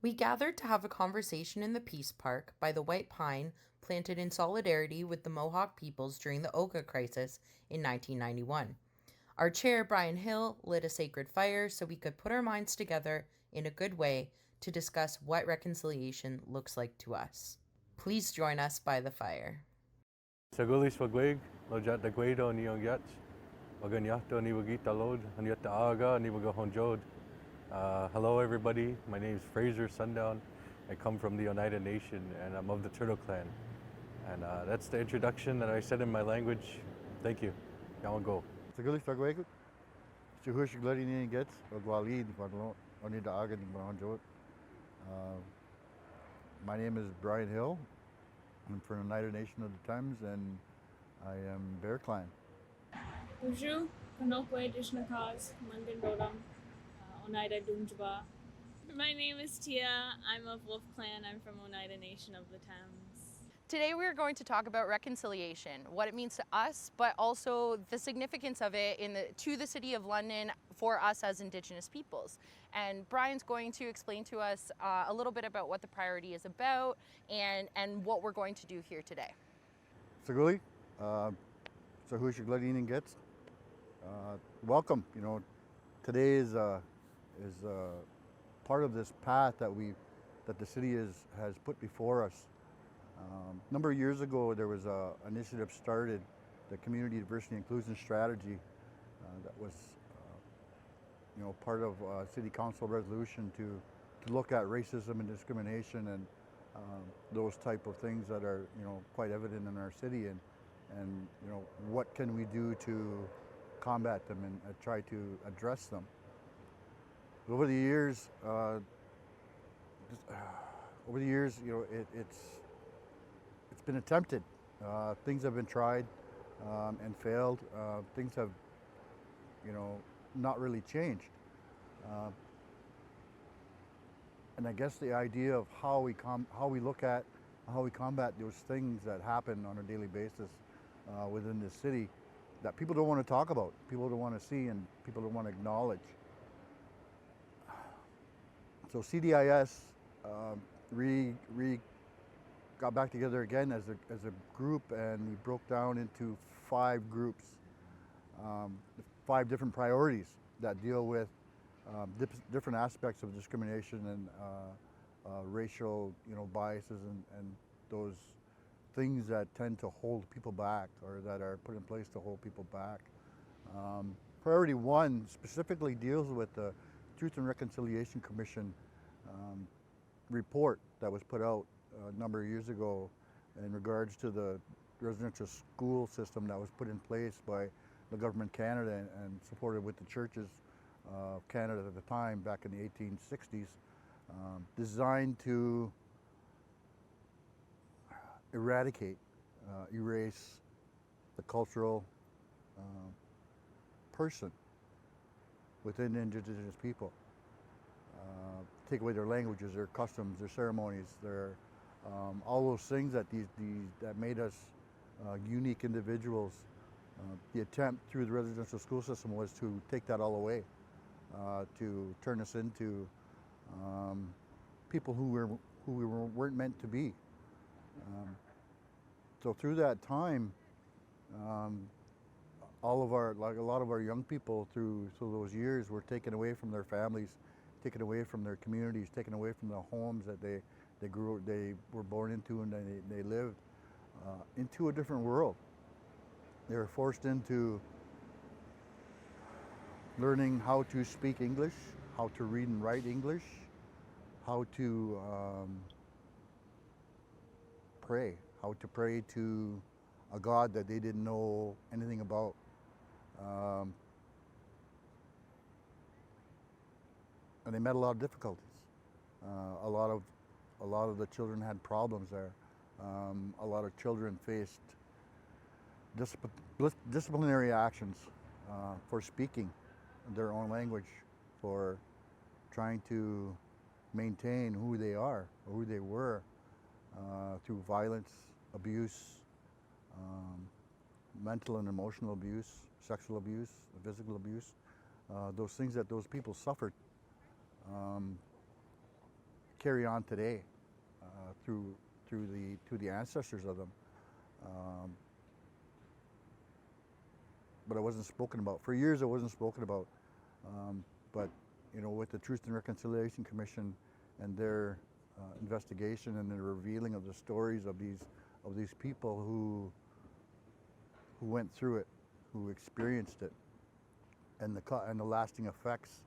We gathered to have a conversation in the Peace Park by the White Pine planted in solidarity with the Mohawk peoples during the Oka crisis in 1991. Our chair, Brian Hill, lit a sacred fire so we could put our minds together in a good way to discuss what reconciliation looks like to us. Please join us by the fire. Sagulis wagwig, lojat da guido ni ongyat, waganyato ni wagita lod, anyata aga ni wagahonjod. Hello everybody, my name is Frazer Sundown. I come from the Oneida Nation and I'm of the Turtle Clan. And that's the introduction that I said in my language. Thank you. Y'all go. Sagulis wagwig, chuhush gladi ni gets, wagwalid, onida aga ni wagahonjod. My name is Brian Hill. I'm from the Oneida Nation of the Thames, and I am Bear Clan. Bonjour, Kanokwe Dishnakas, Mangan Rodam, Oneida Dunjba. My name is Tia. I'm of Wolf Clan. I'm from Oneida Nation of the Thames. Today we are going to talk about reconciliation, what it means to us, but also the significance of it to the City of London for us as Indigenous peoples. And Brian's going to explain to us a little bit about what the priority is about and what we're going to do here today. Saguli, Sahush Gladinin gets. Welcome. You know, today is part of this path that the city has put before us. A number of years ago, there was an initiative started, the Community Diversity Inclusion Strategy, that was, part of City Council resolution to look at racism and discrimination and those type of things that are, quite evident in our city, and what can we do to combat them and try to address them. Over the years, it's been attempted. Things have been tried and failed. Things have, not really changed. And I guess the idea of how we combat those things that happen on a daily basis within this city that people don't want to talk about, people don't want to see, and people don't want to acknowledge. So CDIS got back together again as a group, and we broke down into 5 groups, 5 different priorities that deal with different aspects of discrimination and racial, biases and those things that tend to hold people back or that are put in place to hold people back. Priority 1 specifically deals with the Truth and Reconciliation Commission report that was put out a number of years ago in regards to the residential school system that was put in place by the government of Canada and supported with the churches of Canada at the time back in the 1860s, designed to erase the cultural person within Indigenous people. Take away their languages, their customs, their ceremonies, their all those things that that made us unique individuals. The attempt through the residential school system was to take that all away, to turn us into people who we weren't meant to be. So through that time, a lot of our young people through those years were taken away from their families, taken away from their communities, taken away from the homes that they were born into, and they lived into a different world. They were forced into learning how to speak English, how to read and write English, how to pray to a God that they didn't know anything about. And they met a lot of difficulties. A lot of the children had problems there. A lot of children faced disciplinary actions for speaking their own language, for trying to maintain who they are or who they were through violence, abuse, mental and emotional abuse, sexual abuse, physical abuse, those things that those people suffered. carry on today through the ancestors of them. But it wasn't spoken about. For years, it wasn't spoken about. But with the Truth and Reconciliation Commission and their investigation and the revealing of the stories of these people who went through it, who experienced it, and the lasting effects,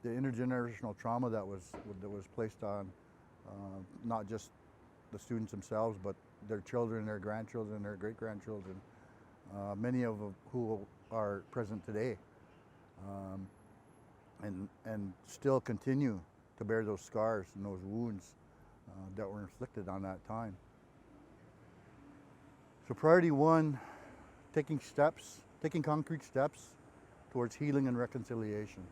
the intergenerational trauma that was placed on not just the students themselves, but their children, their grandchildren, their great-grandchildren, many of who are present today, and still continue to bear those scars and those wounds that were inflicted on that time. So priority one, taking concrete steps towards healing and reconciliation.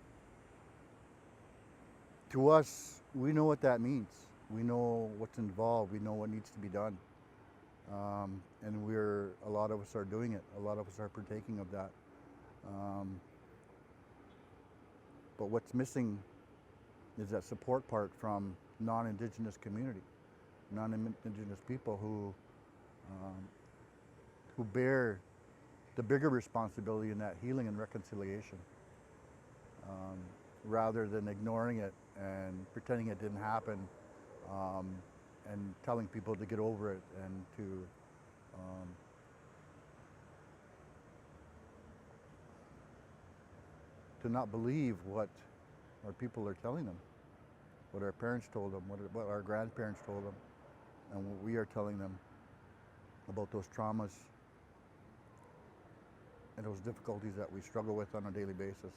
To us, we know what that means. We know what's involved. We know what needs to be done. And a lot of us are doing it. A lot of us are partaking of that. But what's missing is that support part from non-Indigenous community, non-Indigenous people who bear the bigger responsibility in that healing and reconciliation, rather than ignoring it and pretending it didn't happen, and telling people to get over it and to not believe what our people are telling them, what our parents told them, what our grandparents told them, and what we are telling them about those traumas and those difficulties that we struggle with on a daily basis.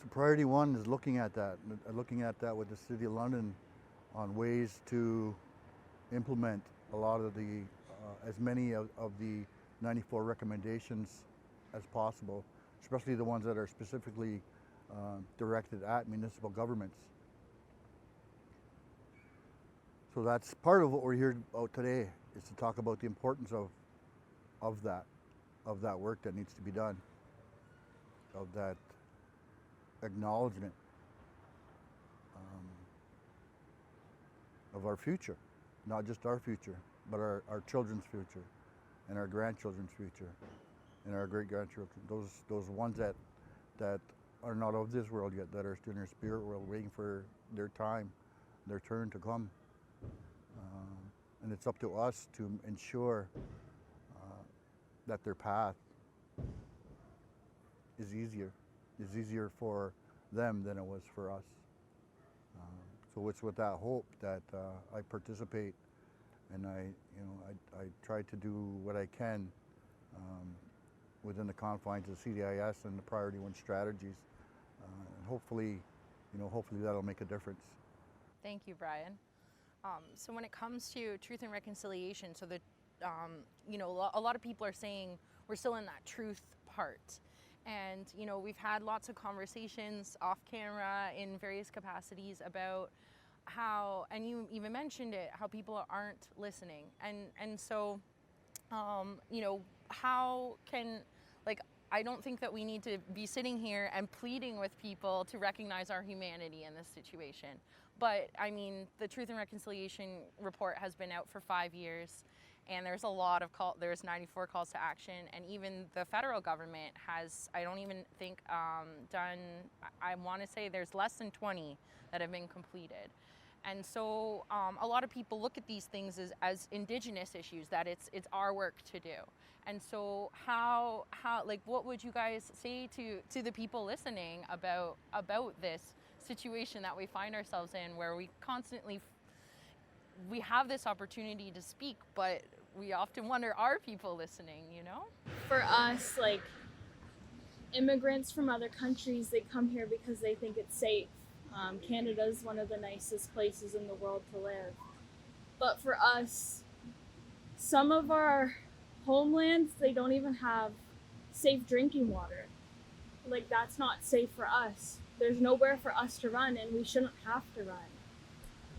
So priority one is looking at that with the City of London on ways to implement a lot of the, as many of the 94 recommendations as possible, especially the ones that are specifically directed at municipal governments. So that's part of what we're here about today, is to talk about the importance of that work that needs to be done, of that acknowledgement of our future, not just our future, but our children's future, and our grandchildren's future, and our great-grandchildren, those ones that are not of this world yet, that are still in their spirit world, waiting for their time, their turn to come. And it's up to us to ensure that their path is easier for them than it was for us. So it's with that hope that I participate, and I try to do what I can within the confines of CDIS and the Priority 1 strategies. And hopefully that'll make a difference. Thank you, Brian. So when it comes to truth and reconciliation, so that a lot of people are saying we're still in that truth part. And, we've had lots of conversations off camera in various capacities about how, and you even mentioned it, how people aren't listening. And so, how can, I don't think that we need to be sitting here and pleading with people to recognize our humanity in this situation. But, the Truth and Reconciliation report has been out for 5 years. And there's a lot of there's 94 calls to action, and even the federal government has, I don't even think done, I want to say there's less than 20 that have been completed. And so a lot of people look at these things as Indigenous issues, that it's our work to do. And so how what would you guys say to the people listening about this situation that we find ourselves in, where we constantly we have this opportunity to speak, but we often wonder, are people listening, For us, immigrants from other countries, they come here because they think it's safe. Canada's one of the nicest places in the world to live. But for us, some of our homelands, they don't even have safe drinking water. That's not safe for us. There's nowhere for us to run, and we shouldn't have to run.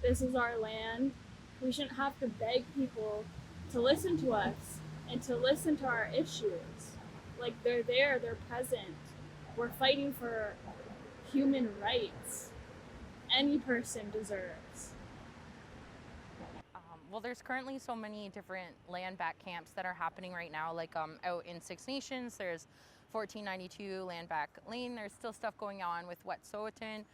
This is our land. We shouldn't have to beg people to listen to us and to listen to our issues. They're there, they're present. We're fighting for human rights. any person deserves. Well, there's currently so many different land back camps that are happening right now, like out in Six Nations, there's 1492 Land Back Lane. There's still stuff going on with Wet'suwet'en.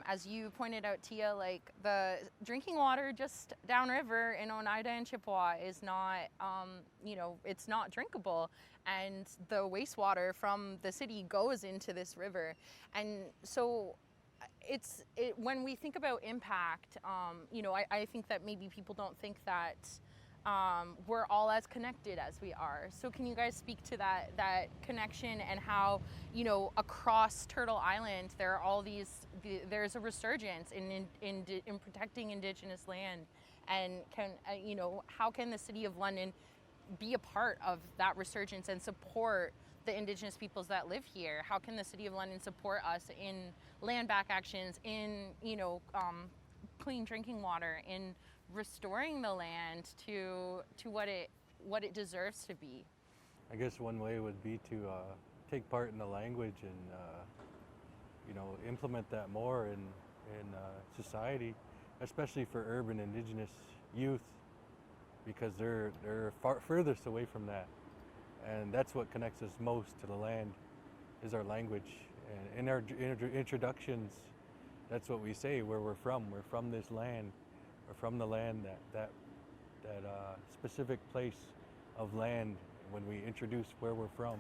As you pointed out, Tia, like the drinking water just downriver in Oneida and Chippewa is not, it's not drinkable. And the wastewater from the city goes into this river. And so when we think about impact, I think that maybe people don't think that we're all as connected as we are. So can you guys speak to that connection and how, across Turtle Island there are there's a resurgence in protecting Indigenous land, and how can the City of London be a part of that resurgence and support the Indigenous peoples that live here? How can the City of London support us in land back actions, in clean drinking water, in restoring the land to what it deserves to be? I guess one way would be to take part in the language and implement that more in society, especially for urban Indigenous youth, because they're furthest away from that. And that's what connects us most to the land, is our language. And in our introductions, that's what we say, where we're from. We're from this land. We're from the land, that specific place of land. When we introduce where we're from,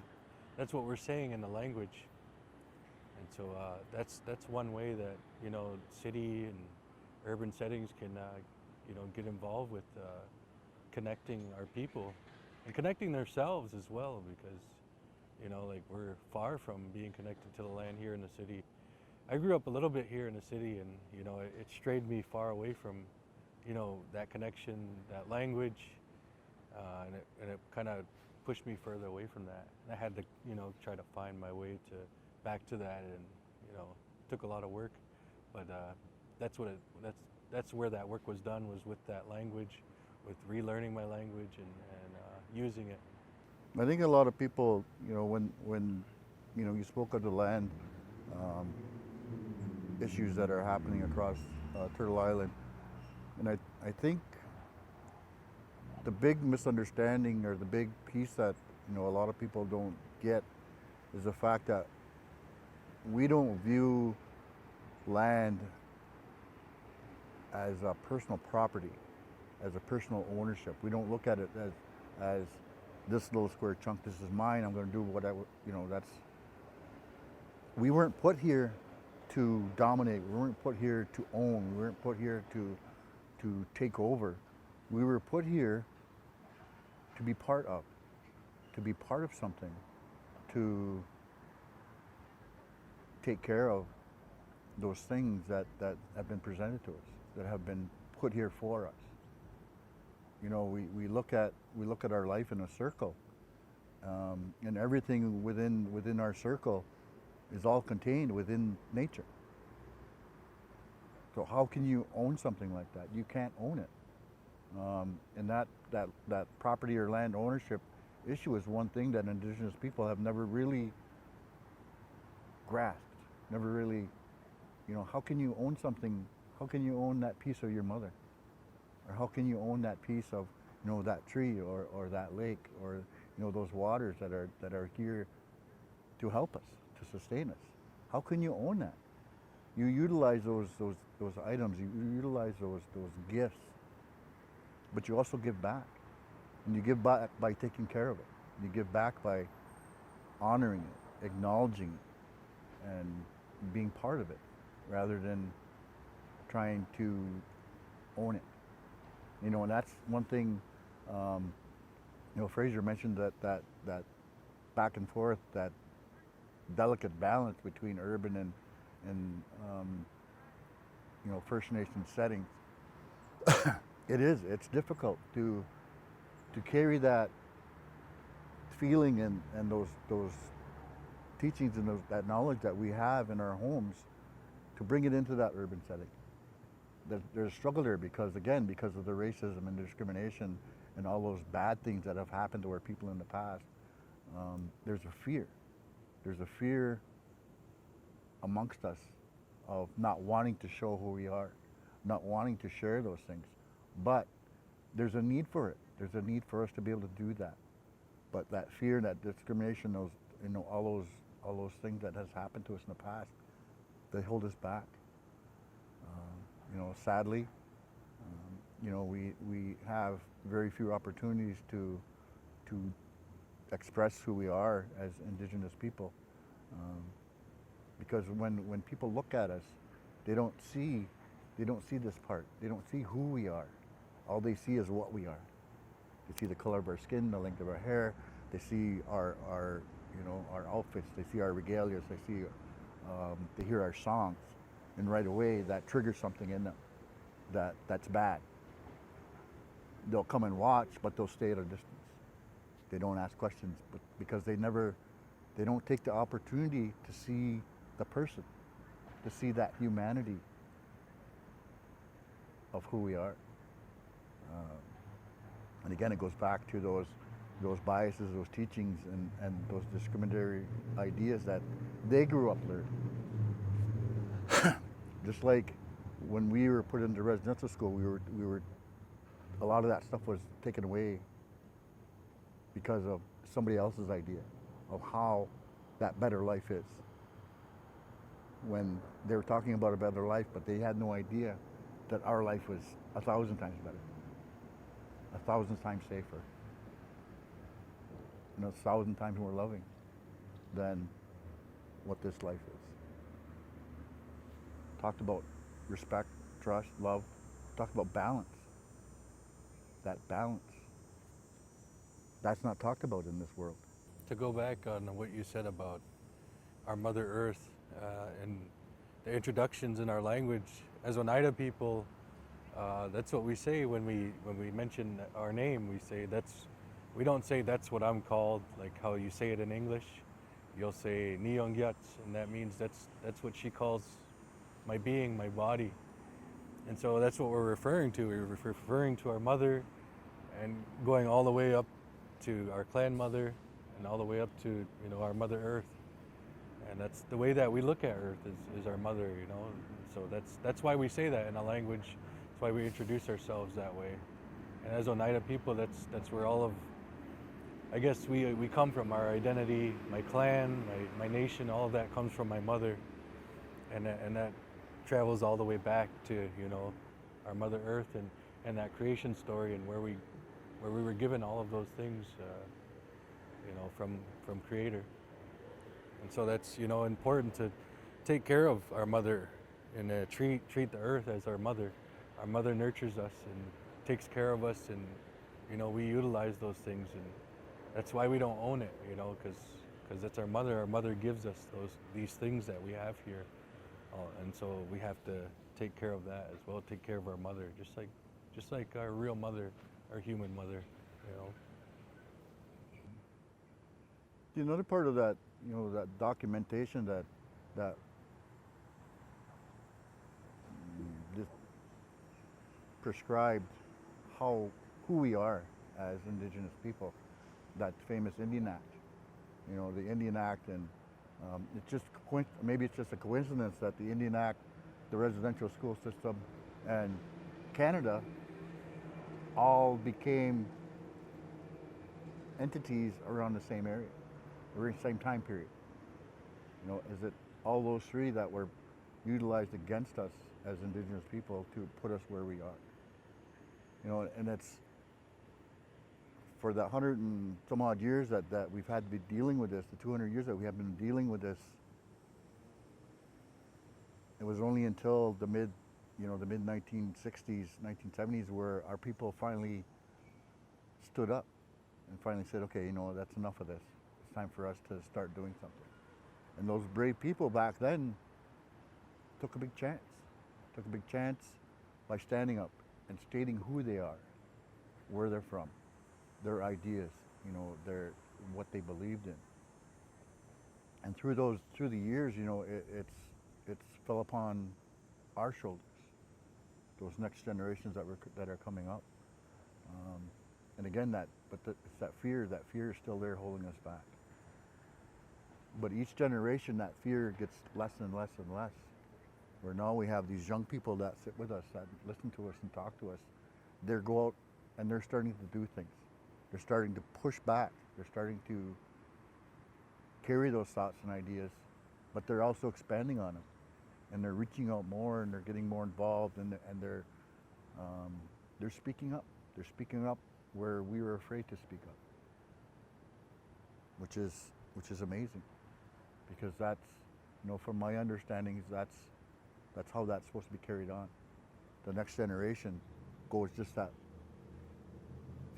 that's what we're saying in the language. And so that's one way that city and urban settings can get involved with connecting our people. And connecting themselves as well, because, we're far from being connected to the land here in the city. I grew up a little bit here in the city, and, it strayed me far away from, that connection, that language, and it kind of pushed me further away from that. And I had to, try to find my way back to that, and, it took a lot of work, but that's where that work was done, was with that language, with relearning my language and using it. I think a lot of people, when you spoke of the land issues that are happening across Turtle Island, and I think the big misunderstanding, or the big piece that a lot of people don't get, is the fact that we don't view land as a personal property, as a personal ownership. We don't look at it as this little square chunk, this is mine, I'm going to do whatever, we weren't put here to dominate, we weren't put here to own, we weren't put here to take over. We were put here to be part of something, to take care of those things that have been presented to us, that have been put here for us. We look at our life in a circle, and everything within our circle is all contained within nature. So how can you own something like that? You can't own it. And that property or land ownership issue is one thing that Indigenous people have never really grasped. Never really, how can you own something? How can you own that piece of your mother? Or how can you own that piece of, that tree or that lake, or those waters that are here to help us, to sustain us? How can you own that? You utilize those items, you utilize those gifts, but you also give back. And you give back by taking care of it. You give back by honoring it, acknowledging it, and being part of it, rather than trying to own it. And that's one thing, Frazer mentioned that back and forth, that delicate balance between urban and First Nation settings. It's difficult to carry that feeling and those teachings and that knowledge that we have in our homes, to bring it into that urban setting. There's a struggle there because of the racism and discrimination and all those bad things that have happened to our people in the past. There's a fear. There's a fear amongst us of not wanting to show who we are, not wanting to share those things. But there's a need for it. There's a need for us to be able to do that. But that fear, that discrimination, those, all those things that has happened to us in the past, they hold us back. Sadly, we have very few opportunities to express who we are as Indigenous people. Because when people look at us, they don't see this part. They don't see who we are. All they see is what we are. They see the color of our skin, the length of our hair. They see our outfits. They see our regalias. They hear our songs, and right away that triggers something in them that's bad. They'll come and watch, but they'll stay at a distance. They don't ask questions, but because they don't take the opportunity to see the person, to see that humanity of who we are. And again, it goes back to those biases, those teachings, and those discriminatory ideas that they grew up learning. Just like when we were put into residential school, we were a lot of that stuff was taken away because of somebody else's idea of how that better life is. When they were talking about a better life, but they had no idea that our life was 1,000 times better, 1,000 times safer, 1,000 times more loving than what this life is. Talked about respect, trust, love. Talked about balance. That balance. That's not talked about in this world. To go back on what you said about our Mother Earth and the introductions in our language, as Oneida people, that's what we say when we mention our name. We don't say that's what I'm called, like how you say it in English. You'll say Niyongyats, and that means that's what she calls my being, my body. And so that's what we're referring to. We're referring to our mother, and going all the way up to our clan mother, and all the way up to our Mother Earth. And that's the way that we look at Earth is our mother. So that's why we say that in a language. That's why we introduce ourselves that way. And as Oneida people, that's where all of, I guess we come from. Our identity, my clan, my nation, all of that comes from my mother, and that travels all the way back to our Mother Earth and that creation story, and where we were given all of those things from Creator. And so that's important to take care of our mother and treat the earth as our mother. Our mother nurtures us and takes care of us, and we utilize those things, and that's why we don't own it, because it's our mother. Our mother gives us these things that we have here, and so we have to take care of that as well. Take care of our mother, just like our real mother, our human mother. Another part of that, that documentation that just prescribed who we are as Indigenous people, that famous Indian Act. The Indian Act, and maybe it's just a coincidence that the Indian Act, the residential school system, and Canada all became entities around the same area, around the same time period. Is it all those three that were utilized against us as Indigenous people to put us where we are? And it's for the 100 and some odd years that we've had to be dealing with this, the 200 years that we have been dealing with this. It was only until the mid 1960s, 1970s, where our people finally stood up and finally said, okay, that's enough of this. It's time for us to start doing something. And those brave people back then took a big chance by standing up and stating who they are, where they're from, their ideas, what they believed in. And through the years, it's fell upon our shoulders, those next generations that are coming up. And again, it's that fear is still there holding us back. But each generation, that fear gets less and less and less. where now we have these young people that sit with us, that listen to us and talk to us. They go out and they're starting to do things. They're starting to push back. They're starting to carry those thoughts and ideas, but they're also expanding on them. And they're reaching out more, and they're getting more involved, and they're speaking up. They're speaking up where we were afraid to speak up, which is amazing, because that's, from my understandings, that's how that's supposed to be carried on. The next generation goes just that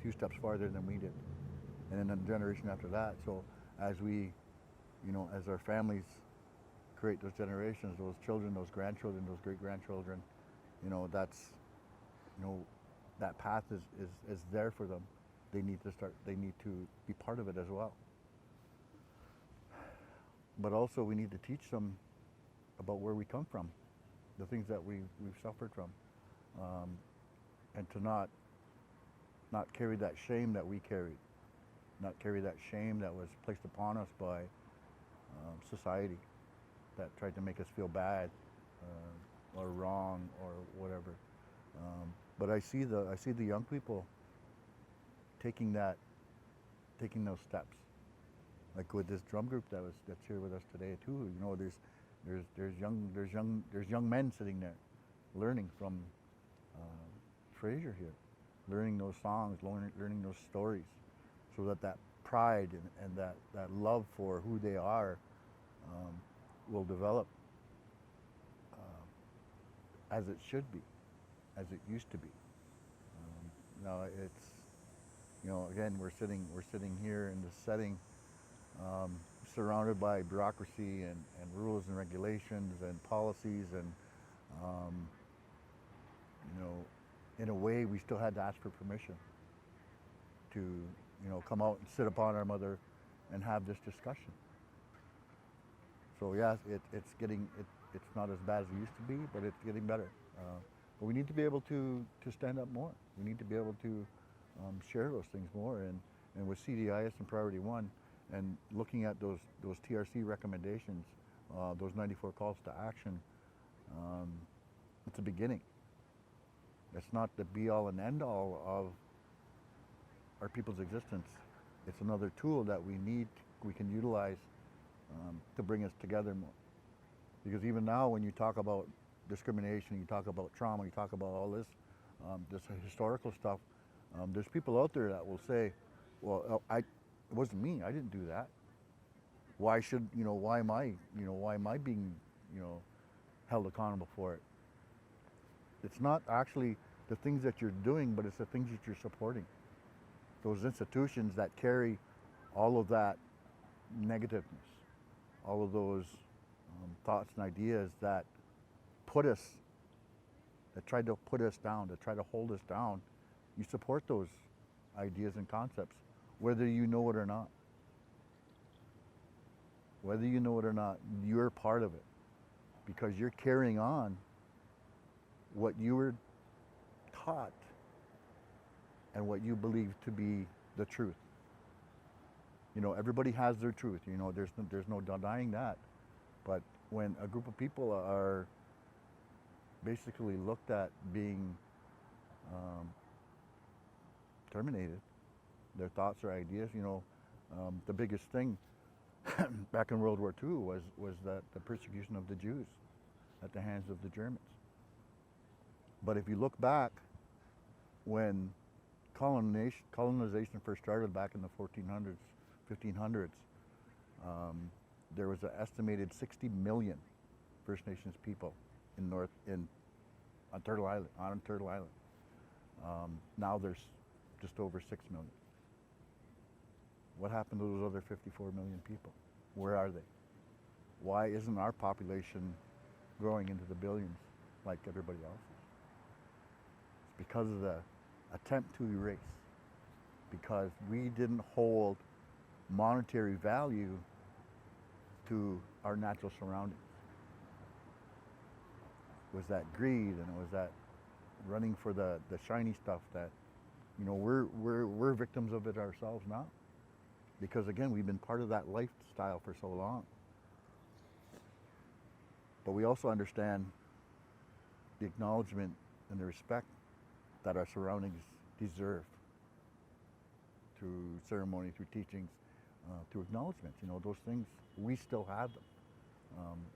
few steps farther than we did, and then the generation after that. So as we, as our families create those generations, those children, those grandchildren, those great-grandchildren, that's, that path is there for them. They need to be part of it as well. But also we need to teach them about where we come from, the things that we've suffered from, and to not carry that shame that we carried, not carry that shame that was placed upon us by society, that tried to make us feel bad or wrong or whatever. But I see the young people taking those steps, like with this drum group that's here with us today too. There's young men sitting there, learning from Frazer here, learning those songs, learning those stories, so that pride and that love for who they are will develop as it should be, as it used to be. Now it's, again, we're sitting here in this setting, surrounded by bureaucracy and rules and regulations and policies, and in a way we still had to ask for permission to come out and sit upon our mother and have this discussion. So yeah, it's not as bad as it used to be, but it's getting better. But we need to be able to stand up more. We need to be able to share those things more. And with CDIS and Priority 1, and looking at those TRC recommendations, those 94 calls to action, it's a beginning. It's not the be-all and end-all of our people's existence. It's another tool that we can utilize to bring us together more. Because even now, when you talk about discrimination, you talk about trauma, you talk about all this historical stuff, there's people out there that will say, well, it wasn't me, I didn't do that. Why am I being, held accountable for it? It's not actually the things that you're doing, but it's the things that you're supporting. Those institutions that carry all of that negativeness, all of those thoughts and ideas that try to put us down, that try to hold us down, you support those ideas and concepts, whether you know it or not. Whether you know it or not, you're part of it, because you're carrying on what you were taught and what you believe to be the truth. Everybody has their truth. There's no denying that. But when a group of people are basically looked at being terminated, their thoughts or ideas, the biggest thing back in World War II was that the persecution of the Jews at the hands of the Germans. But if you look back, when colonization first started back in the 1400s, 1500s, there was an estimated 60 million First Nations people on Turtle Island. Now there's just over 6 million. What happened to those other 54 million people? Where are they? Why isn't our population growing into the billions like everybody else's? It's because of the attempt to erase. Because we didn't hold monetary value to our natural surroundings. It was that greed, and it was that running for the shiny stuff that, we're victims of it ourselves now. Because again, we've been part of that lifestyle for so long. But we also understand the acknowledgement and the respect that our surroundings deserve, through ceremony, through teachings, through acknowledgements. You know, those things, we still have them.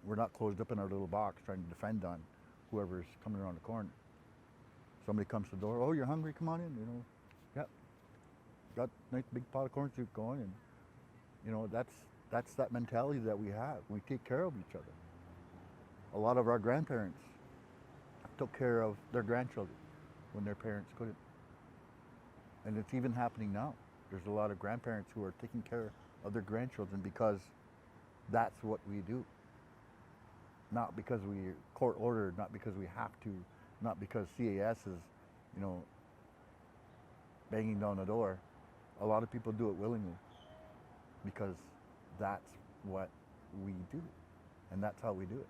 We're not closed up in our little box trying to defend on whoever's coming around the corner. Somebody comes to the door, oh, you're hungry, come on in, you know. Yep, got a nice big pot of corn soup going, and you know, that's that mentality that we have. We take care of each other. A lot of our grandparents took care of their grandchildren when their parents couldn't. And it's even happening now. There's a lot of grandparents who are taking care of their grandchildren because that's what we do. Not because we court ordered, not because we have to, not because CAS is, you know, banging down the door. A lot of people do it willingly because that's what we do, and that's how we do it.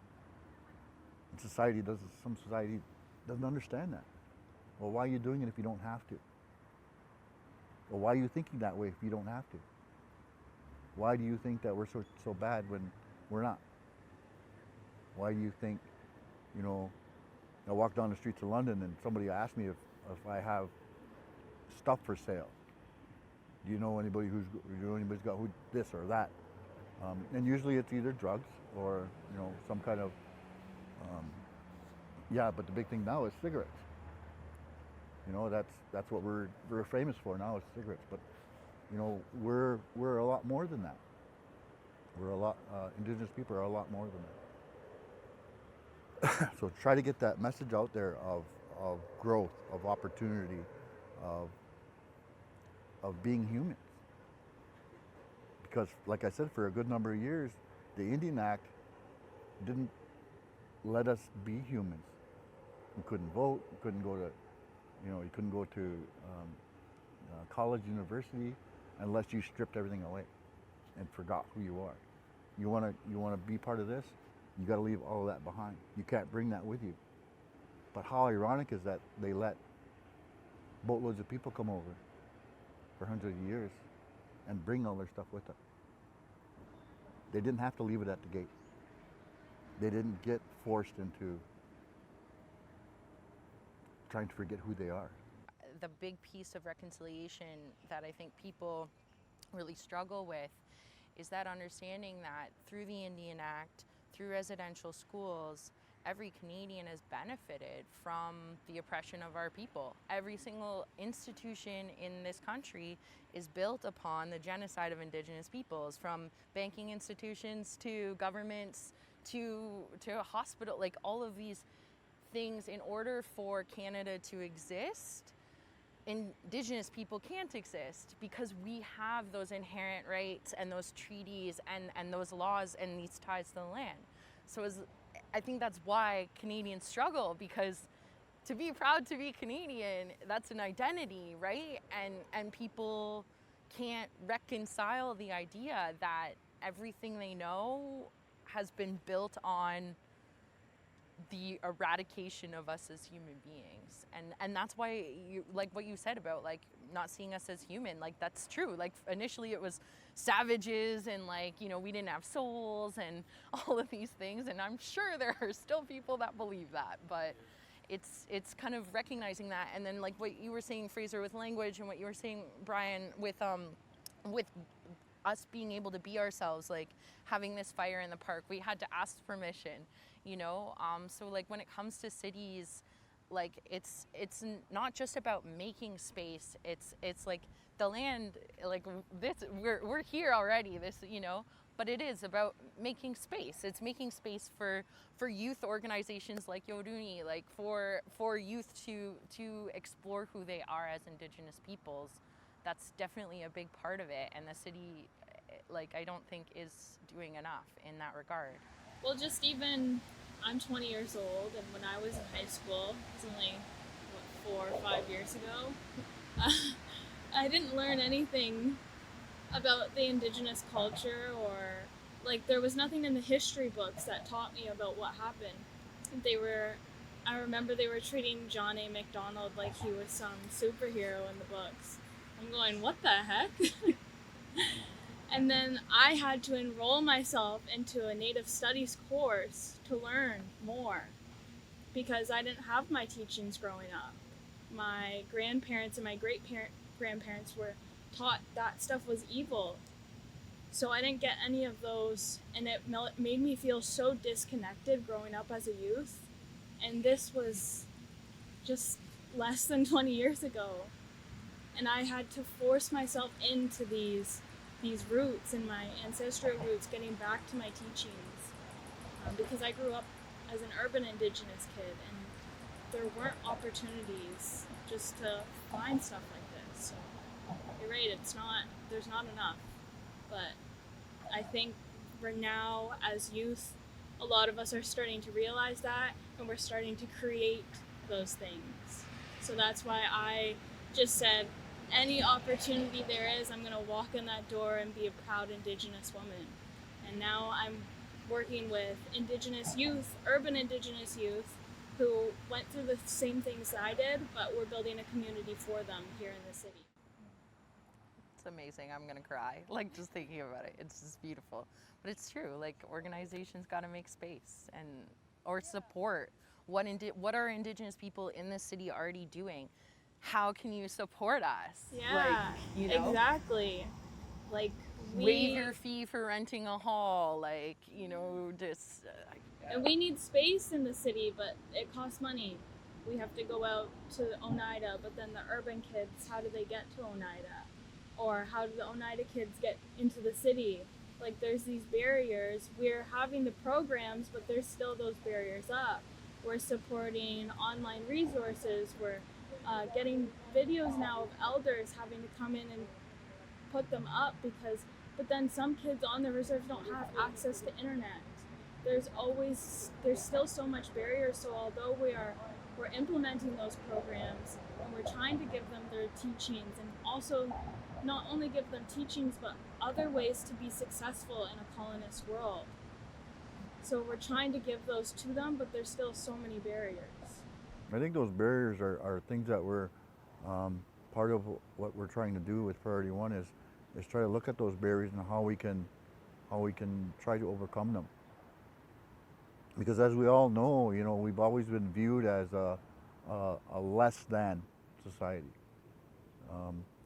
And some society doesn't understand that. Well, why are you doing it if you don't have to? Well, why are you thinking that way if you don't have to? Why do you think that we're so bad when we're not? Why do you think, you know, I walk down the streets of London and somebody asks me if I have stuff for sale. Do you know anybody's got this or that? And usually it's either drugs or, you know, some kind of, but the big thing now is cigarettes. You know, that's what we're famous for now, is cigarettes. But, you know, we're a lot more than that. Indigenous people are a lot more than that. So try to get that message out there of growth, of opportunity, of being human. Because, like I said, for a good number of years, the Indian Act didn't let us be humans. We couldn't vote. We couldn't go to, you couldn't go to college, university, unless you stripped everything away and forgot who you are. You want to be part of this? You got to leave all of that behind. You can't bring that with you. But how ironic is that they let boatloads of people come over for hundreds of years and bring all their stuff with them. They didn't have to leave it at the gate. They didn't get forced into trying to forget who they are. The big piece of reconciliation that I think people really struggle with is that understanding that through the Indian Act, through residential schools, every Canadian has benefited from the oppression of our people. Every single institution in this country is built upon the genocide of Indigenous peoples, from banking institutions to governments to a hospital, like all of these things. In order for Canada to exist, Indigenous people can't exist because we have those inherent rights and those treaties and those laws and these ties to the land. So I think that's why Canadians struggle, because to be proud to be Canadian, that's an identity, right? And people can't reconcile the idea that everything they know has been built on the eradication of us as human beings. And that's why, like what you said about like not seeing us as human, like that's true. Like initially it was savages and like, we didn't have souls and all of these things. And I'm sure there are still people that believe that, but it's kind of recognizing that. And then like what you were saying, Frazer, with language, and what you were saying, Brian, with us being able to be ourselves, like having this fire in the park, we had to ask permission, so like when it comes to cities, like it's not just about making space, it's like the land, like this, we're here already, but it is about making space. It's making space for youth organizations like Yoduni, like for youth to explore who they are as Indigenous peoples. That's definitely a big part of it, and the city, like, I don't think is doing enough in that regard. Well, just even, I'm 20 years old, and when I was in high school, it's only, 4 or 5 years ago, I didn't learn anything about the Indigenous culture, or, like, there was nothing in the history books that taught me about what happened. I remember they were treating John A. Macdonald like he was some superhero in the books. I'm going, what the heck? And then I had to enroll myself into a Native Studies course to learn more. because I didn't have my teachings growing up. My grandparents and my grandparents were taught that stuff was evil. So I didn't get any of those, and it made me feel so disconnected growing up as a youth. And this was just less than 20 years ago. And I had to force myself into these roots and my ancestral roots, getting back to my teachings. Because I grew up as an urban Indigenous kid, and there weren't opportunities just to find stuff like this. So you're right, there's not enough. But I think we're now, as youth, a lot of us are starting to realize that, and we're starting to create those things. So that's why I just said, any opportunity there is, I'm going to walk in that door and be a proud Indigenous woman. And now I'm working with Indigenous youth, urban Indigenous youth, who went through the same things that I did, but we're building a community for them here in the city. It's amazing. I'm gonna cry, like, just thinking about it. It's just beautiful. But it's true, like, organizations gotta make space or support what are Indigenous people in this city already doing. How can you support us? Yeah, exactly. Like, waive your fee for renting a hall, just... And we need space in the city, but it costs money. We have to go out to Oneida, but then the urban kids, how do they get to Oneida? Or how do the Oneida kids get into the city? Like, there's these barriers. We're having the programs, but there's still those barriers up. We're supporting online resources. We're getting videos now of elders having to come in and put them up but then some kids on the reserves don't have access to internet. There's still so much barriers. So although we're implementing those programs and we're trying to give them their teachings, and also not only give them teachings, but other ways to be successful in a colonist world. So we're trying to give those to them, but there's still so many barriers. I think those barriers are things that we're part of what we're trying to do with Priority One is try to look at those barriers and how we can try to overcome them. Because as we all know, we've always been viewed as a less than society,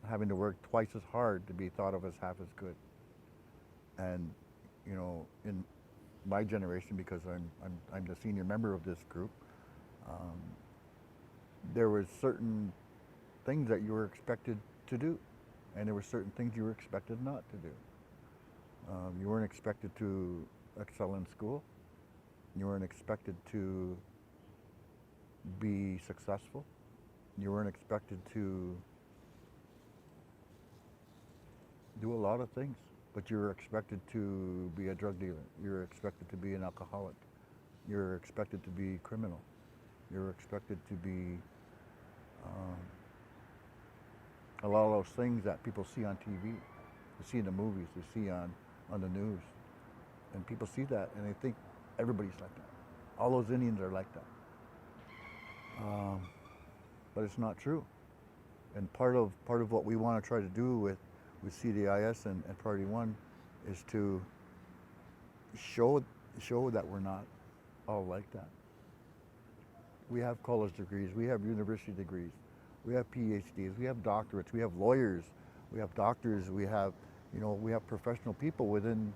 having to work twice as hard to be thought of as half as good. And in my generation, because I'm the senior member of this group, there were certain things that you were expected to do, and there were certain things you were expected not to do. You weren't expected to excel in school. You weren't expected to be successful. You weren't expected to do a lot of things, but you were expected to be a drug dealer. You were expected to be an alcoholic. You were expected to be criminal. You were expected to be a lot of those things that people see on TV, they see in the movies, they see on the news. And people see that and they think everybody's like that. All those Indians are like that. But it's not true. And part of what we want to try to do with CDIS and Priority One is to show that we're not all like that. We have college degrees, we have university degrees, we have PhDs, we have doctorates, we have lawyers, we have doctors, we have professional people within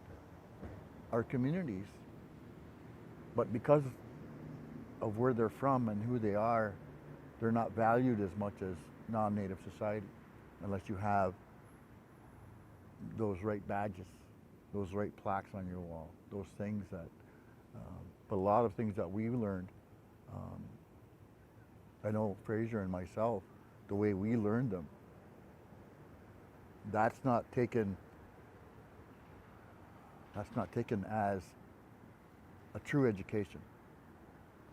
our communities. But because of where they're from and who they are, they're not valued as much as non-Native society unless you have those right badges, those right plaques on your wall, those things that, but a lot of things that we learned, I know Frazer and myself, the way we learned them, that's not taken as a true education,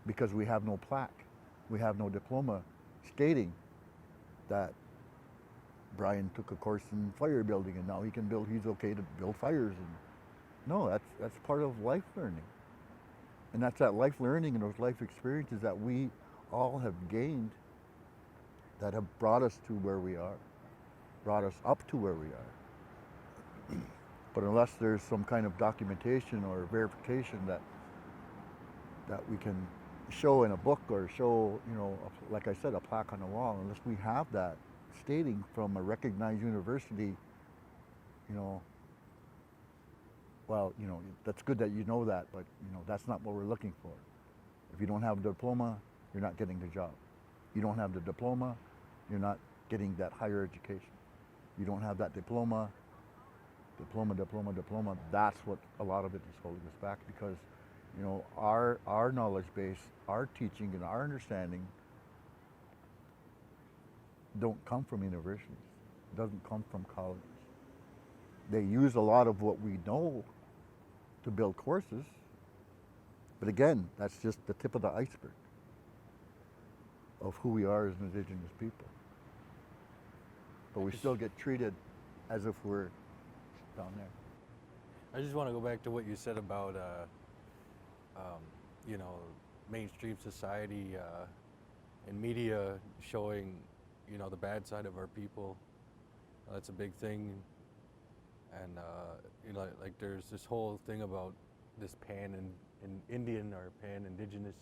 because we have no plaque, we have no diploma stating that Brian took a course in fire building and now he's okay to build fires. And no, that's part of life learning. And that's that life learning and those life experiences that we all have gained that have brought us to where we are, brought us up to where we are. But unless there's some kind of documentation or verification that we can show in a book or show, like I said, a plaque on the wall, unless we have that stating from a recognized university, you know, well, that's good that you know that, but, that's not what we're looking for. If you don't have a diploma, you're not getting the job. You don't have the diploma, you're not getting that higher education. You don't have that diploma, that's what a lot of it is holding us back, because, our knowledge base, our teaching and our understanding don't come from universities. It doesn't come from colleges. They use a lot of what we know to build courses, but again, that's just the tip of the iceberg of who we are as Indigenous people. But we still get treated as if we're down there. I just want to go back to what you said about, mainstream society and media showing, the bad side of our people. That's a big thing. And, like there's this whole thing about this Indian or pan-Indigenous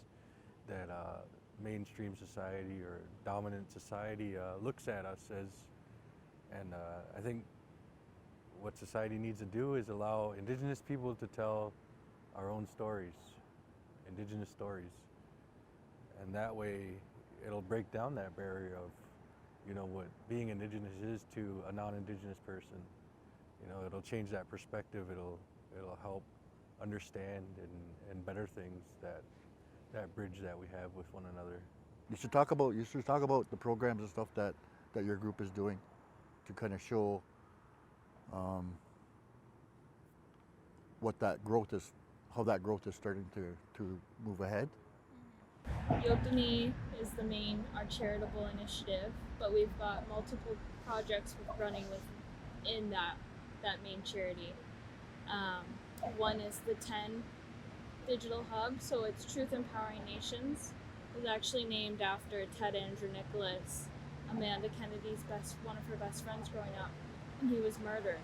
that mainstream society or dominant society looks at us as. And I think what society needs to do is allow Indigenous people to tell our own stories, Indigenous stories. And that way it'll break down that barrier of, what being Indigenous is to a non-Indigenous person. It'll change that perspective. It'll help understand and better things that bridge that we have with one another. You should talk about the programs and stuff that your group is doing to kind of show what that growth is, how that growth is starting to move ahead. Yotani is our charitable initiative, but we've got multiple projects running within that main charity. One is the 10 Digital Hub, so it's Truth Empowering Nations. It was actually named after Ted Andrew Nicholas, Amanda Kennedy's one of her best friends growing up, and he was murdered.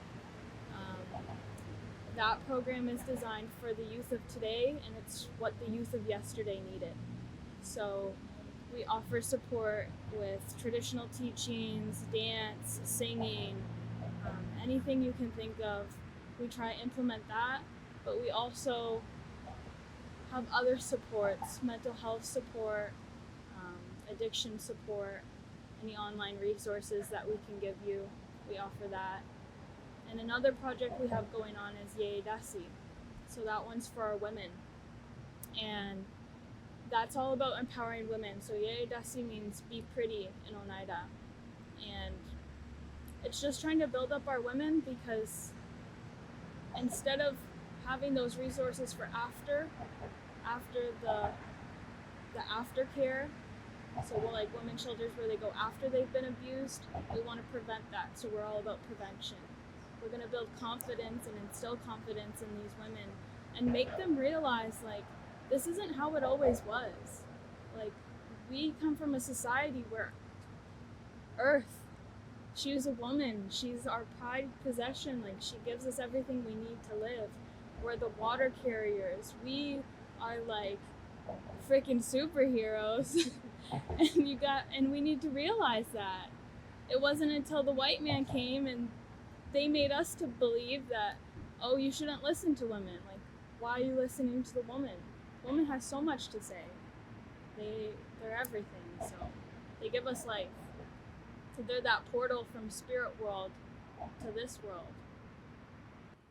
That program is designed for the youth of today, and it's what the youth of yesterday needed. So we offer support with traditional teachings, dance, singing, anything you can think of. We try to implement that, but we also have other supports, mental health support, addiction support, any online resources that we can give you. We offer that. And another project we have going on is Yei Dasi. So that one's for our women. And that's all about empowering women. So Yei Dasi means be pretty in Oneida. And it's just trying to build up our women, because instead of having those resources for after the aftercare, so we're like women shelters where they go after they've been abused, we want to prevent that. So we're all about prevention. We're going to build confidence and instill confidence in these women and make them realize, like, this isn't how it always was. Like, we come from a society where Earth, she was a woman, she's our pride possession, like, she gives us everything we need to live. We're the water carriers. We are like freaking superheroes. and we need to realize that. It wasn't until the white man came and they made us to believe that, oh, you shouldn't listen to women. Like, why are you listening to the woman? Woman has so much to say. They're everything, so they give us life. So they're that portal from spirit world to this world.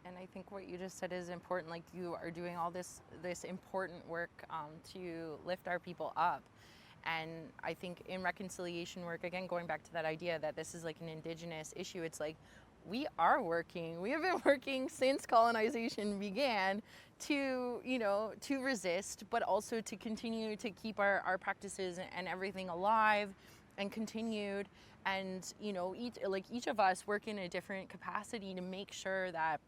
And I think what you just said is important. Like, you are doing all this important work to lift our people up. And I think in reconciliation work, again, going back to that idea that this is like an Indigenous issue, it's like, we are working. We have been working since colonization began to resist, but also to continue to keep our practices and everything alive and continued. And, each of us work in a different capacity to make sure that,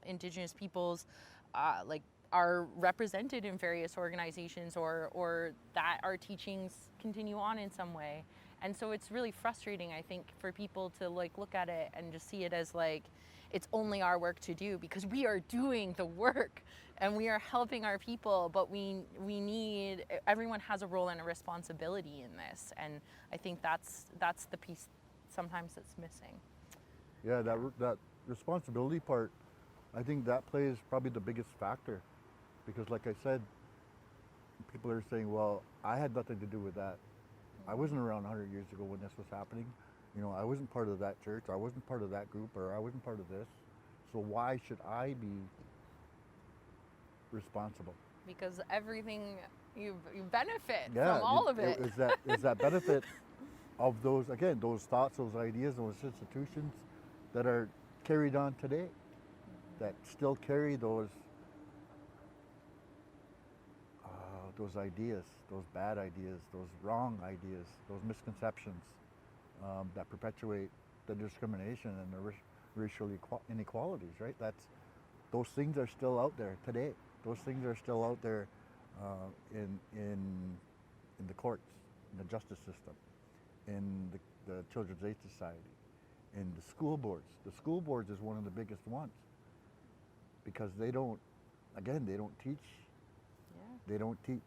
Indigenous peoples, are represented in various organizations, or that our teachings continue on in some way. And so it's really frustrating, I think, for people to like look at it and just see it as like it's only our work to do, because we are doing the work and we are helping our people, but we need, everyone has a role and a responsibility in this, and I think that's the piece sometimes that's missing. Yeah, that responsibility part, I think that plays probably the biggest factor, because like I said, people are saying, well, I had nothing to do with that. I wasn't around 100 years ago when this was happening. You know, I wasn't part of that church, I wasn't part of that group, or I wasn't part of this. So why should I be responsible? Because everything, you benefit Yeah, from all of it. Is that benefit of those, again, those thoughts, those ideas, those institutions that are carried on today, that still carry those ideas, those bad ideas, those wrong ideas, those misconceptions that perpetuate the discrimination and the racial inequalities, right? Those things are still out there today. Those things are still out there in the courts, in the justice system, in the Children's Aid Society, in the school boards. The school boards is one of the biggest ones, because they don't teach. Yeah. They don't teach.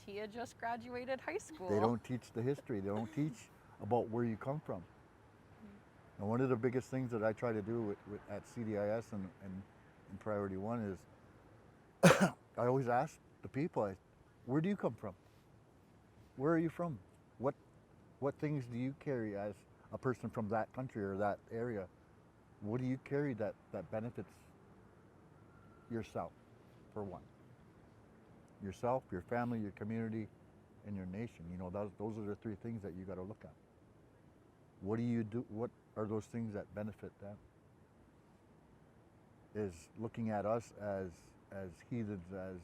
Tia just graduated high school. They don't teach the history. They don't teach about where you come from. And one of the biggest things that I try to do at CDIS and Priority One is I always ask the people, where do you come from? Where are you from? What things do you carry as a person from that country or that area? What do you carry that benefits yourself, for one? Yourself, your family, your community, and your nation. You know, those are the three things that you got to look at. What do you do? What are those things that benefit them? Is looking at us as heathens, as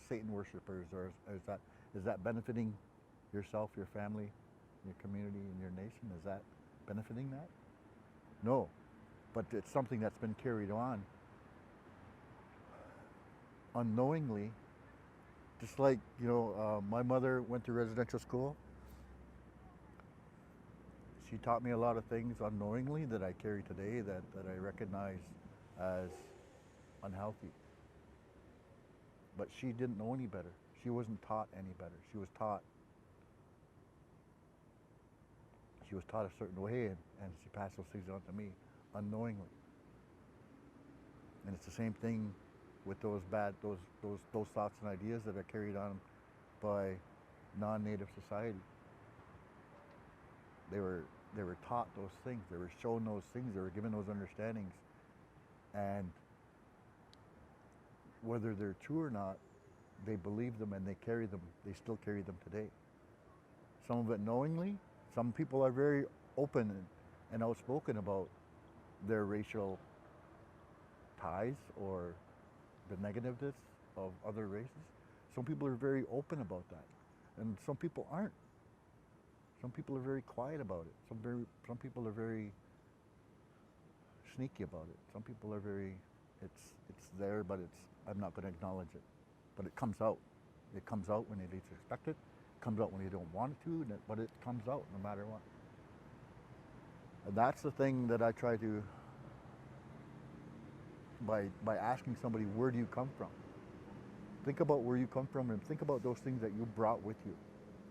Satan worshipers, or is that benefiting yourself, your family, your community, and your nation? Is that benefiting that? No, but it's something that's been carried on unknowingly. Just like, you know, my mother went to residential school. She taught me a lot of things unknowingly that I carry today that I recognize as unhealthy. But she didn't know any better. She wasn't taught any better. She was taught a certain way, and she passed those things on to me unknowingly. And it's the same thing with those thoughts and ideas that are carried on by non-native society. They were taught those things. They were shown those things. They were given those understandings, and whether they're true or not, they believe them and they carry them. They still carry them today. Some of it knowingly. Some people are very open and outspoken about their racial ties or the negativeness of other races. Some people are very open about that, and some people aren't. Some people are very quiet about it. Some people are very sneaky about it. Some people are very, it's there, but I'm not going to acknowledge it. But it comes out. It comes out when you least expect it. It comes out when you don't want it to, but it comes out no matter what. And that's the thing that I try to, by asking somebody, where do you come from? Think about where you come from, and think about those things that you brought with you,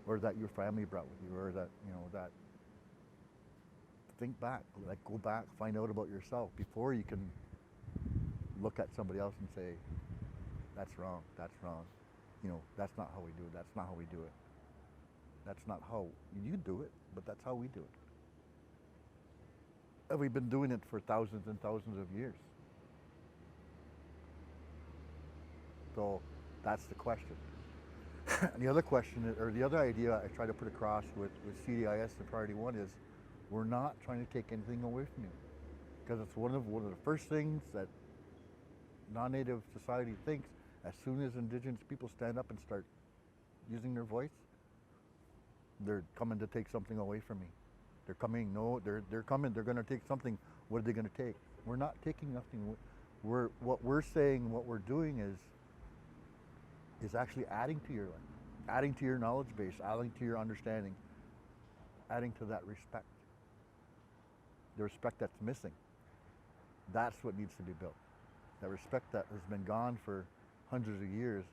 or that your family brought with you, or that, you know, that. Think back, like go back, find out about yourself before you can look at somebody else and say, that's wrong, you know, that's not how we do it, that's not how we do it. That's not how you do it, but that's how we do it. And we've been doing it for thousands and thousands of years. So that's the question. And the other question, or the other idea I try to put across with CDIS and Priority One is, we're not trying to take anything away from you, because it's one of the first things that non-native society thinks. As soon as Indigenous people stand up and start using their voice, they're coming to take something away from me. They're coming. No, they're coming. They're going to take something. What are they going to take? We're not taking nothing. What we're saying, what we're doing is actually adding to your life, adding to your knowledge base, adding to your understanding. adding to that respect. The respect that's missing. That's what needs to be built. That respect that has been gone for hundreds of years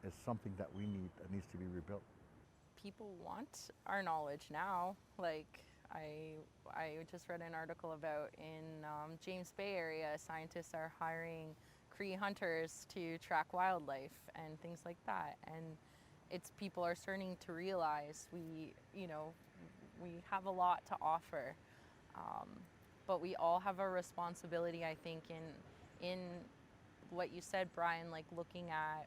is something that we need, that needs to be rebuilt. People want our knowledge now. Like I just read an article about in James Bay area, scientists are hiring Cree hunters to track wildlife and things like that. And it's people are starting to realize we have a lot to offer, but we all have a responsibility. I think in what you said, Brian, like looking at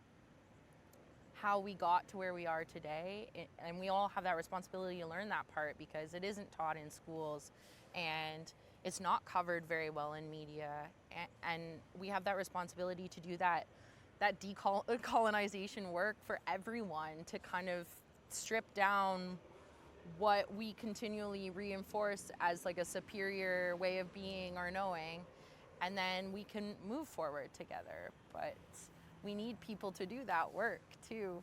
how we got to where we are today, and we all have that responsibility to learn that part because it isn't taught in schools and it's not covered very well in media, and we have that responsibility to do that decolonization work for everyone, to kind of strip down what we continually reinforce as like a superior way of being or knowing, and then we can move forward together. But we need people to do that work too,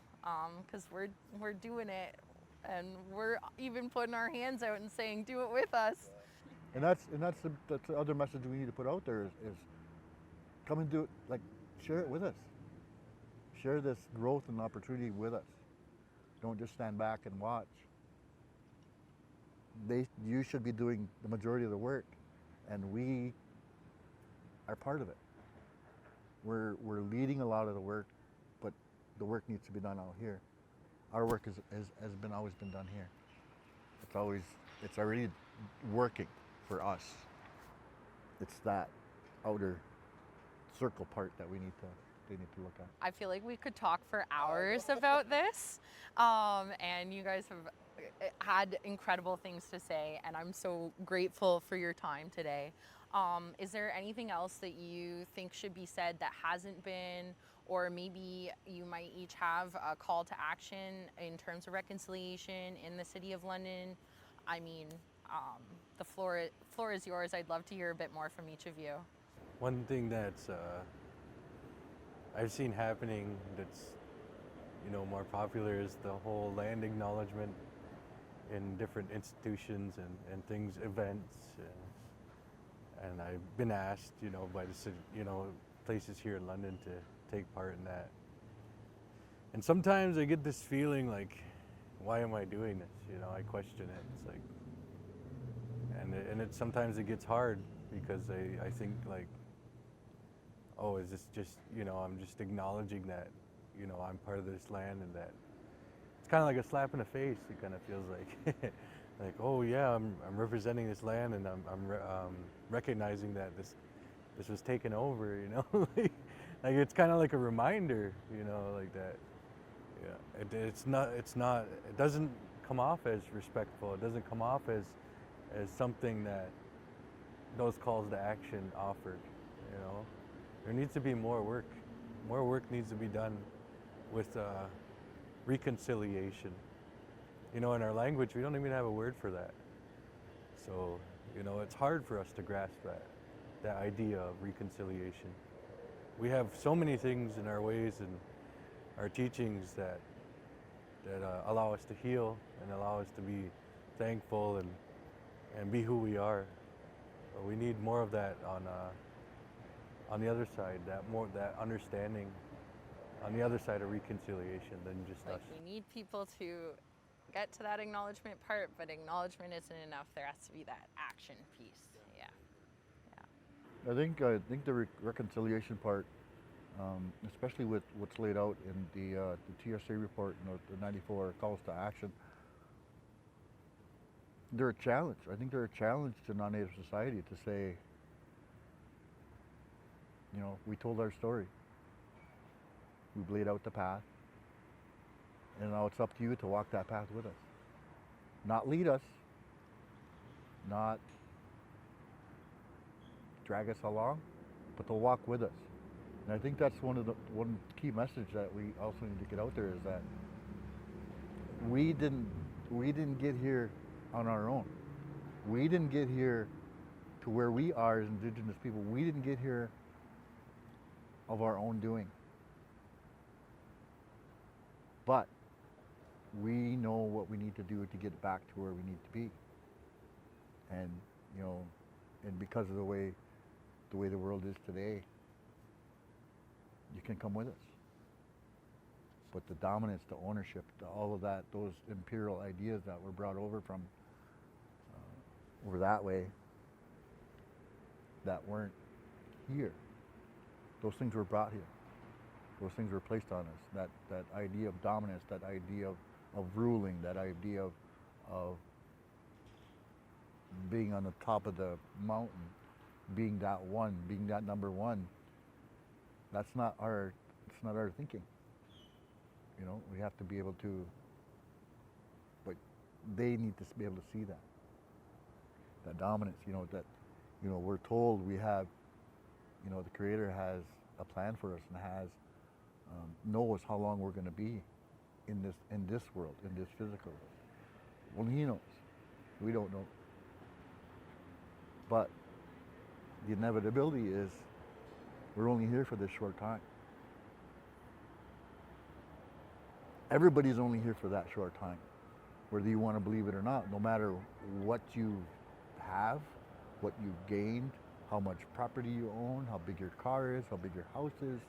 because we're doing it, and we're even putting our hands out and saying, "Do it with us." And that's the other message we need to put out there is come and do it, like share it with us. Share this growth and opportunity with us. Don't just stand back and watch. You should be doing the majority of the work, and we are part of it. We're leading a lot of the work, but the work needs to be done out here. Our work has always been done here. It's already working for us. It's that outer circle part that they need to look at. I feel like we could talk for hours about this, and you guys have had incredible things to say, and I'm so grateful for your time today. Is there anything else that you think should be said that hasn't been, or maybe you might each have a call to action in terms of reconciliation in the City of London? I mean, the floor is yours. I'd love to hear a bit more from each of you. One thing that's I've seen happening that's more popular is the whole land acknowledgement in different institutions and things, events, and I've been asked, by the city, places here in London to take part in that. And sometimes I get this feeling like, why am I doing this? I question it. It's like, and sometimes it gets hard because I think like, oh, is this just, I'm just acknowledging that, I'm part of this land, and that it's kind of like a slap in the face. It kind of feels like, like, oh yeah, I'm representing this land, and I'm recognizing that this was taken over, like it's kind of like a reminder, like that. Yeah, it doesn't come off as respectful. It doesn't come off as something that those calls to action offered. There needs to be more work. More work needs to be done with reconciliation. In our language, we don't even have a word for that. So, it's hard for us to grasp that idea of reconciliation. We have so many things in our ways and our teachings that allow us to heal and allow us to be thankful and be who we are. But we need more of that on the other side, that understanding on the other side of reconciliation than just us. We need people to get to that acknowledgement part, but acknowledgement isn't enough. There has to be that action piece. Yeah. I think the reconciliation part, especially with what's laid out in the TSA report and the 94 calls to action, they're a challenge. I think they're a challenge to non-Native society to say, we told our story. We've laid out the path, and now it's up to you to walk that path with us. Not lead us, not drag us along, but to walk with us. And I think that's one key message that we also need to get out there, is that we didn't get here on our own. We didn't get here to where we are as Indigenous people. We didn't get here of our own doing. But we know what we need need to do to get back to where we need to be. And, you know, and because of the way the world is today, you can come with us. But the dominance, the ownership, all of that, those imperial ideas that were brought over from over that way, that weren't here. Those things were brought here. Those things were placed on us. That idea of dominance, that idea of ruling, that idea of being on the top of the mountain, being that one, being that number one. It's not our thinking. You know, we have to be able to, but they need to be able to see that dominance, you know, that, you know, we're told we have, you know, the Creator has a plan for us and has, knows how long we're going to be in this world, in this physical world. Well, He knows. We don't know. But the inevitability is we're only here for this short time. Everybody's only here for that short time, whether you want to believe it or not. No matter what you have, what you've gained, how much property you own, how big your car is, how big your house is,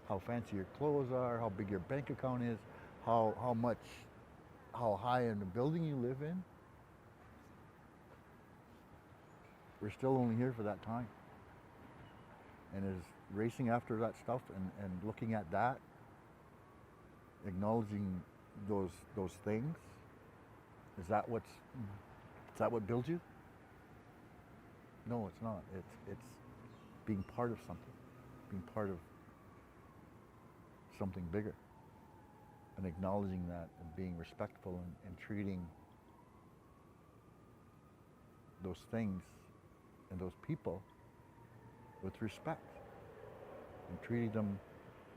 how fancy your clothes are, how big your bank account is, how high in the building you live in. We're still only here for that time. And is racing after that stuff and looking at that, acknowledging those things, is that what builds you? No, it's not. It's being part of something, being part of something bigger, and acknowledging that and being respectful and treating those things and those people with respect, and treating them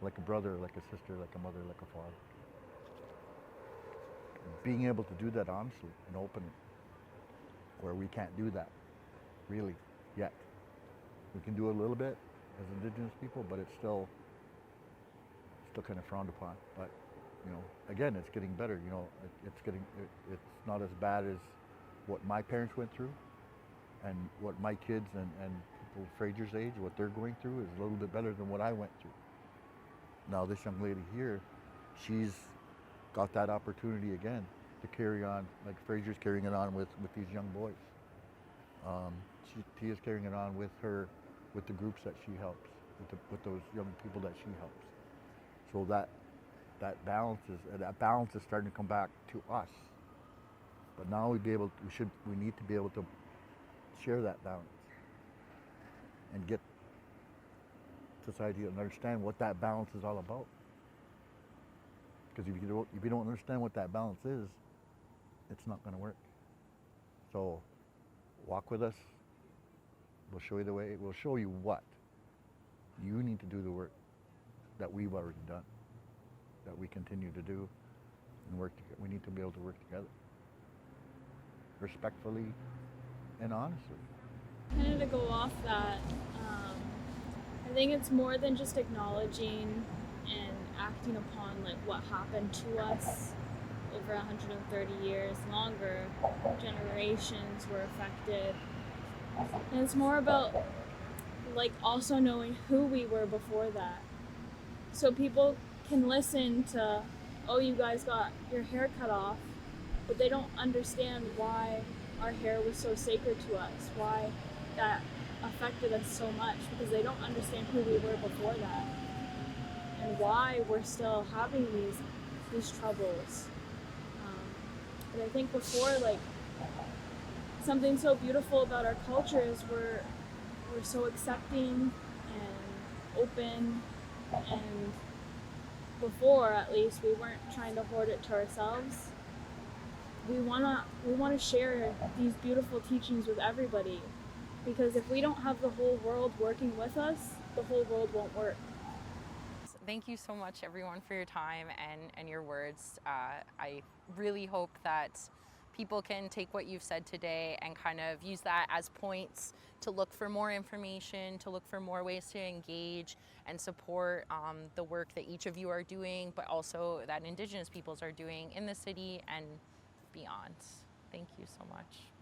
like a brother, like a sister, like a mother, like a father. Being able to do that honestly and openly, where we can't do that, really, yet. We can do it a little bit as Indigenous people, but it's still kind of frowned upon. But, you know, again, it's getting better. You know, it's not as bad as what my parents went through, and what my kids and people Frazer's age, what they're going through is a little bit better than what I went through. Now this young lady here, she's got that opportunity again to carry on, like Frazer's carrying it on with these young boys. Tia's carrying it on with the groups that she helps, with those young people that she helps. So that balance is starting to come back to us. But now we need to be able to share that balance and get society to understand what that balance is all about. Because if you don't understand what that balance is, it's not going to work. So walk with us. We'll show you the way. We'll show you what. You need to do the work that we've already done, that we continue to do, and work together. We need to be able to work together, respectfully and honestly. Kind of to go off that, I think it's more than just acknowledging and acting upon like what happened to us over 130 years longer. Generations were affected, and it's more about like also knowing who we were before that, so people can listen to, oh, you guys got your hair cut off, but they don't understand why our hair was so sacred to us, why that affected us so much, because they don't understand who we were before that and why we're still having these troubles. And I think before, like, something so beautiful about our culture is we're so accepting and open, and before, at least, we weren't trying to hoard it to ourselves. We wanna share these beautiful teachings with everybody, because if we don't have the whole world working with us, the whole world won't work. Thank you so much, everyone, for your time and your words. I really hope that people can take what you've said today and kind of use that as points to look for more information, to look for more ways to engage and support the work that each of you are doing, but also that Indigenous peoples are doing in the city and beyond. Thank you so much.